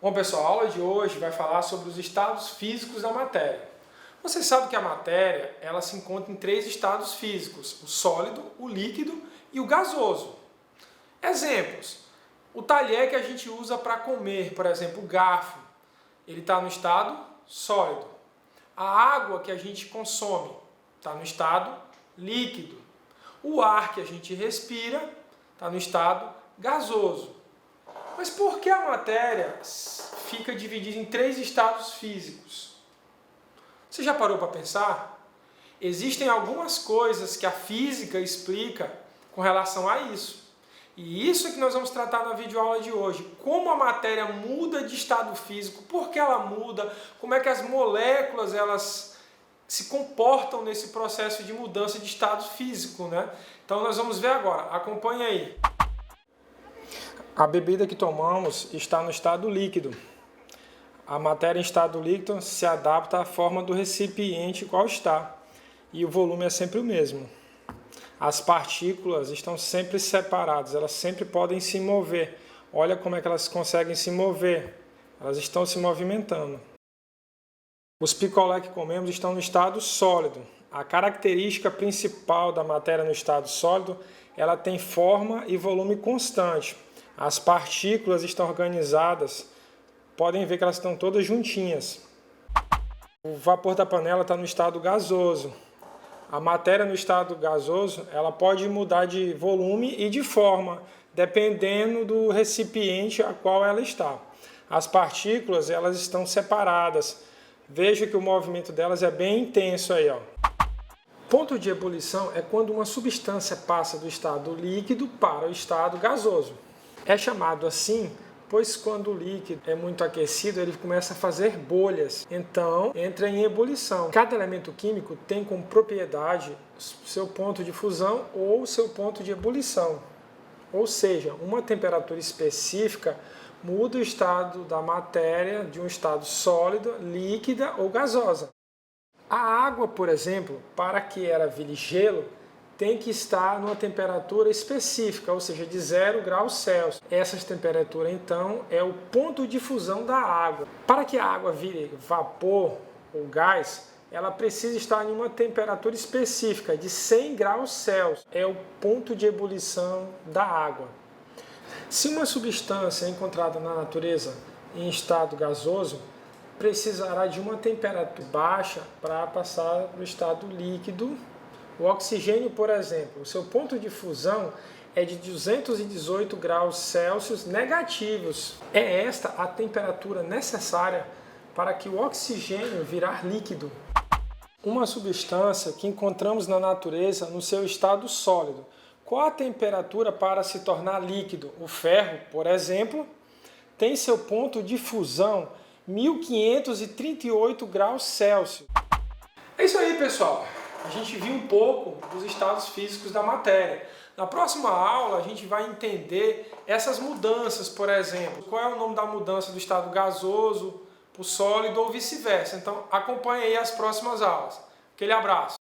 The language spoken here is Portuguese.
Bom, pessoal, a aula de hoje vai falar sobre os estados físicos da matéria. Você sabe que a matéria ela se encontra em três estados físicos: o sólido, o líquido e o gasoso. Exemplos: o talher que a gente usa para comer, por exemplo, o garfo, ele está no estado sólido. A água que a gente consome está no estado líquido. O ar que a gente respira está no estado gasoso. Mas por que a matéria fica dividida em três estados físicos? Você já parou para pensar? Existem algumas coisas que a física explica com relação a isso. E isso é que nós vamos tratar na videoaula de hoje. Como a matéria muda de estado físico, por que ela muda, como é que as moléculas elas se comportam nesse processo de mudança de estado físico, né? Então nós vamos ver agora. Acompanhe aí. A bebida que tomamos está no estado líquido. A matéria em estado líquido se adapta à forma do recipiente qual está, e o volume é sempre o mesmo. As partículas estão sempre separadas, elas sempre podem se mover. Olha como é que elas conseguem se mover. Elas estão se movimentando. Os picolé que comemos estão no estado sólido. A característica principal da matéria no estado sólido, ela tem forma e volume constante. As partículas estão organizadas, podem ver que elas estão todas juntinhas. O vapor da panela está no estado gasoso. A matéria no estado gasoso, ela pode mudar de volume e de forma, dependendo do recipiente a qual ela está. As partículas, elas estão separadas. Veja que o movimento delas é bem intenso aí, ó. Ponto de ebulição é quando uma substância passa do estado líquido para o estado gasoso. É chamado assim, pois quando o líquido é muito aquecido, ele começa a fazer bolhas, então entra em ebulição. Cada elemento químico tem como propriedade seu ponto de fusão ou seu ponto de ebulição. Ou seja, uma temperatura específica muda o estado da matéria de um estado sólido, líquida ou gasosa. A água, por exemplo, para que ela vire gelo, tem que estar numa temperatura específica, ou seja, de 0 graus Celsius. Essa temperatura, então, é o ponto de fusão da água. Para que a água vire vapor ou gás, ela precisa estar em uma temperatura específica, de 100 graus Celsius. É o ponto de ebulição da água. Se uma substância é encontrada na natureza em estado gasoso, precisará de uma temperatura baixa para passar para o estado líquido. O oxigênio, por exemplo, o seu ponto de fusão é de 218 graus Celsius negativos. É esta a temperatura necessária para que o oxigênio virar líquido. Uma substância que encontramos na natureza no seu estado sólido. Qual a temperatura para se tornar líquido? O ferro, por exemplo, tem seu ponto de fusão 1538 graus Celsius. É isso aí, pessoal. A gente viu um pouco dos estados físicos da matéria. Na próxima aula, a gente vai entender essas mudanças, por exemplo. Qual é o nome da mudança do estado gasoso para o sólido ou vice-versa. Então, acompanhe aí as próximas aulas. Aquele abraço.